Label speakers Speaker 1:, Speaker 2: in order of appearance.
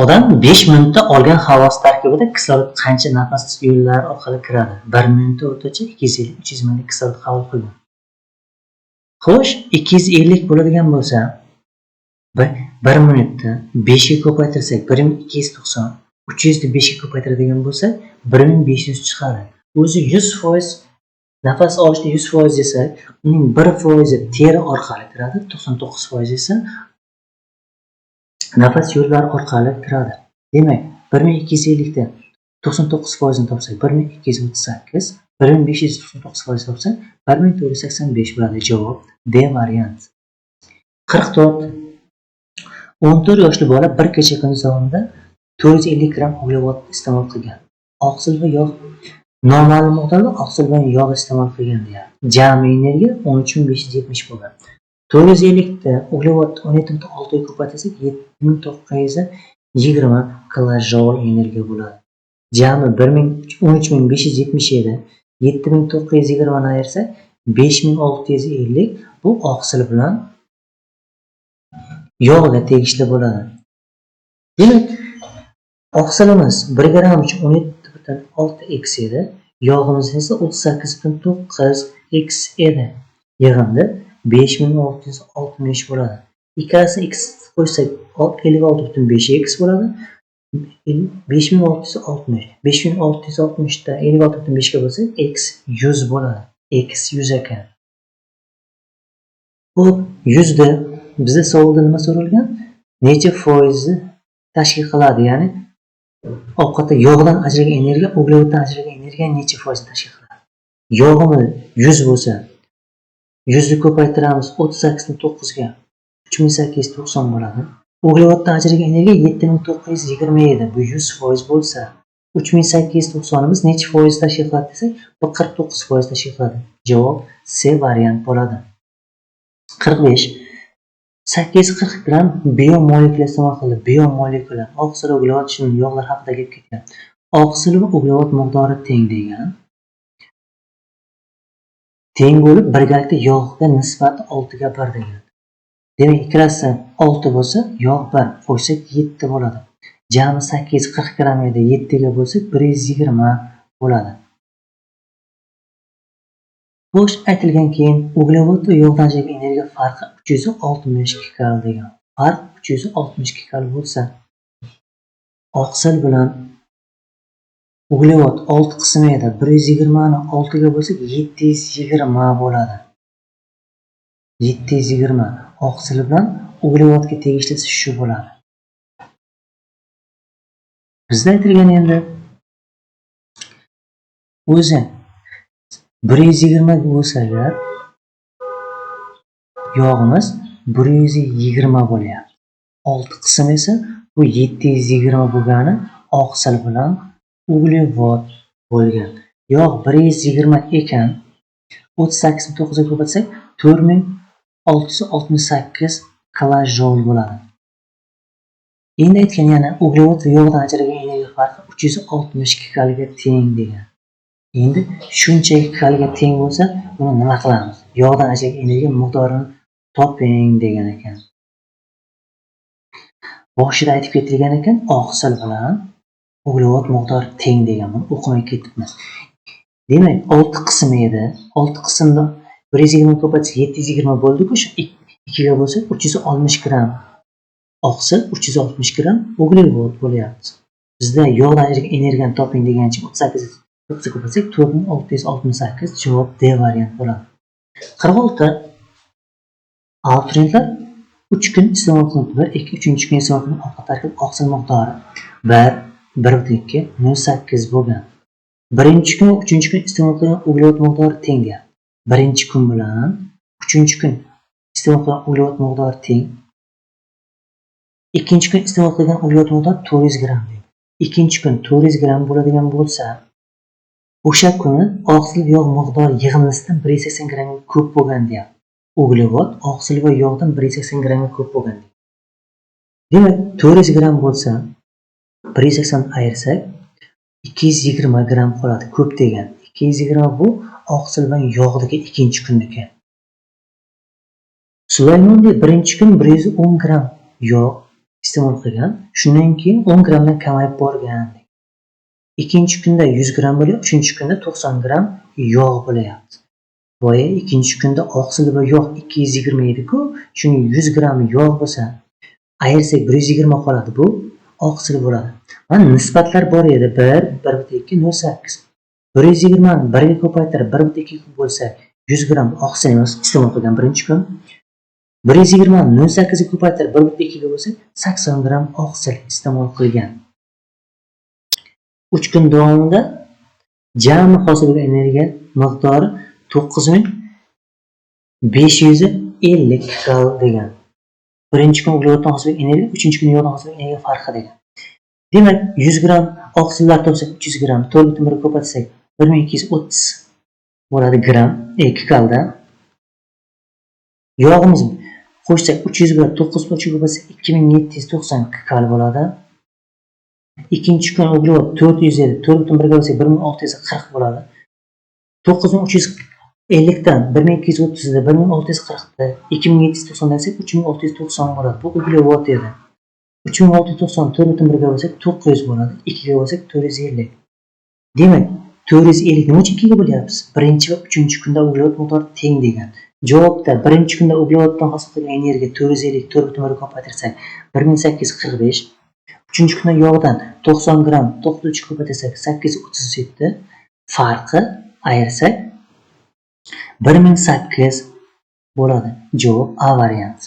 Speaker 1: Odam 5 minutda olgan havosi tarkibida kislorod qancha nafas yo'llari orqali kiradi? 1 minutda o'rtacha 250-300 ml kislorod qabul qilgan. Xo'sh, 250 bo'ladigan bo'lsa, 1 minutda 5 ga ko'paytirsak 1290, 300 ni 5 ga ko'paytiradigan bo'lsak 1500 chiqadi. O'zi 100% nafas olishda 100% desak, uning 1% teri orqali kiradi, 99% esa nafas yo'llari orqali kiradi. Demak, 1250 dan 99% ni topsak 1238, 1599% topsak 1485 bo'ladi. Javob D variant. 44. 14 yoshli bola bir kecha kunduz davomida 450 gram uglevod iste'mol qilgan. Oqsil va yog' noma'lum miqdorda oqsil va yog' iste'mol qilgan deyapti. Jami energiya 13570 bo'lgan. 450 ta uglevod 17.6 ga ko'paytirsak 7920 kilojul energiya bo'ladi. Jami 13570 edi. 7920 ni ayirsak 5650 bu oqsil bilan yog'ga tegishli bo'ladi. Demak, oqsilimiz 1 gram uchun 17.6 x edi, yog'imiz esa 38.9 x edi. Yig'indi 5660 bo'ladi. Ikkalasi x qo'ysak 56.5 x bo'ladi. 5660. 5660 dan 56.5 ga bo'lsak x 100 bo'ladi. X 100 ekan. Bu 100 da bizda savolda nima so'ralgan? Necha foizni tashkil qiladi? Ya'ni ovqatda yog'dan ajragan energiya, uglevoddan ajragan energiya necha foizni tashkil qiladi? Yog'imiz 100 bo'lsa, 100 ni ko'paytiramiz 38.9 ga 3890 bo'ladi. Uglevoddan ajragan energiya 7920 edi. Bu 100% bo'lsa, 3890 imiz necha foiz tashkil qiladi desak, bu 49% tashkil qiladi. Javob C variant bo'ladi. 45. 840 gram biomolekula iste'mol qildi. Biomolekula oqsil, uglevod, yog'lar haqida gap ketgan. Oqsil va uglevod miqdori teng degan. Teng bo'lib birgalikda yog'ga nisbati 6 ga 1 degan. Demak, ikkalasi 6 bo'lsa, yog' 1 qo'shsak 7 bo'ladi. Jami 840 gram edi, 7 ga bo'lsak 120 bo'ladi. Xo'sh, aytilgan keyin uglevod va yog'dan ajragan energiya farqi 362 kal degan. Farq 362 kal bo'lsa, oqsil bilan uglevod 6 qism edi. 120 ni 6 ga bo'lsak 720 bo'ladi. 720 oqsil bilan uglevodga tegishlisi shu bo'ladi. Bizda aytilgan endi o'zi 120 bo'lsa agar yog'imiz 120 bo'lyapti. 6 qism esa bu 720 bo'lgani oqsil bilan uglevod bo'lgan. Yog' 120 ekan, 38.9 ga ko'paytsak 4668 kilojul bo'ladi. Endi aytgan yana uglevod va yog'dan ajragan energiya farqi 362 kalga teng degan. Endi shunchaki kalga teng bo'lsa, buni nima qilamiz? Yog'dan ajragan energiya miqdorini toping degan ekan. Boshida aytib ketilgan ekan, oqsil bilan uglevod miqdori teng degan. Buni o'qimay ketibmiz. Demak, 6 qism edi. 6 qismda 120 ko'paytsak 720 bo'ldi-ku, shu 2 ga bo'lsak 360 gram oqsil, 360 gram uglevod bo'lyapti. Bizda yog'dan ajragan energiyani toping degancha 38 ko'paytsak 4668 javob D variant bo'ladi. 46. Abituriyentlar 3 kun iste'mol qilib 1, 2, 3 kun iste'mol qilib ovqat tarkibi oqsil miqdori 1.2 0.8 bo'lgan. Birinchi kun va 3-chi kun iste'mol qilgan uglevod miqdori teng deyapti. Birinchi kun bilan 3-chi kun iste'mol qilgan uglevod miqdori teng. Ikkinchi kun iste'mol qilgan uglevod miqdori 400 gram. Ikkinchi kun 400 gram bo'ladigan bo'lsa, o'sha kuni oqsil va yog' miqdori yig'indisidan 180 gramga ko'p bo'lgan deyapti. Uglevod oqsil va yog'dan 180 gramga ko'p bo'lgan. Demak, 400 gram bo'lsa, 180 ayirsak 220 gram qoladi, ko'p degan. 220 bu oqsil va yog'dagi ikkinchi kunniki. Sulaymonda birinchi kun 110 gram yog' iste'mol qilgan. Shundan keyin 10 grammdan kamayib borgan. Ikkinchi kunda 100 gram bo'lyapti, uchinchi kunda 90 gram yog' bo'lyapti. Boya ikkinchi kunda oqsil va yog' 220 edi-ku, shuning 100 gram yog' bo'lsa, ayirsak 120 qoladi. Bu oqsil bo'ladi. Mana nisbatlar bor edi. 1, 1/2, 0,8. 120 ni 1 ga ko'paytirib 1/2 bo'lsa, 100 gram oqsil iste'mol qilgan birinchi kun. 120 ni 0,8 ga ko'paytirib 1/2 ga bo'lsa, 80 gram oqsil iste'mol qilgan. 3 kun davomida jami hosil bo'lgan energiya miqdori 9550 kcal degan. Birinchi kun uglevoddan hosil bo'lgan energiya, uchinchi kun yog'dan hosil bo'lgan energiya farqi degan. Demak, 100 gram oqsillar topsak 300 gram, 4/1 ga ko'paytirsak 1230 bo'ladi gram, kcalda. Yog'imiz qo'shsak 300 bilan 9 ga ko'paytirsak 2790 kcal bo'ladi. İkinci kun uglevod 400 edi, 4/1 ga bo'lsak 1640 bo'ladi. 9350 dan 1230 da 1640 da 2790 desak 3690 bo'ladi. Bu uglevod edi. 3690 4/1 ga bo'lsak 900 bo'ladi, 2 ga bo'lsak 450. Demak, 450 nima uchun 2 ga bo'lyapmiz? Birinchi va uchinchi kunda uglevod miqdori teng degan. Javobda birinchi kunda uglevoddan hosil qilgan energiya 450 4/1 ga ko'paytirsak 1845. Uchinchi kunda yog'dan 90 gram 93 ko'paytirsak 837 farqi ayirsak 1008 bo'ladi. Javob A varianti.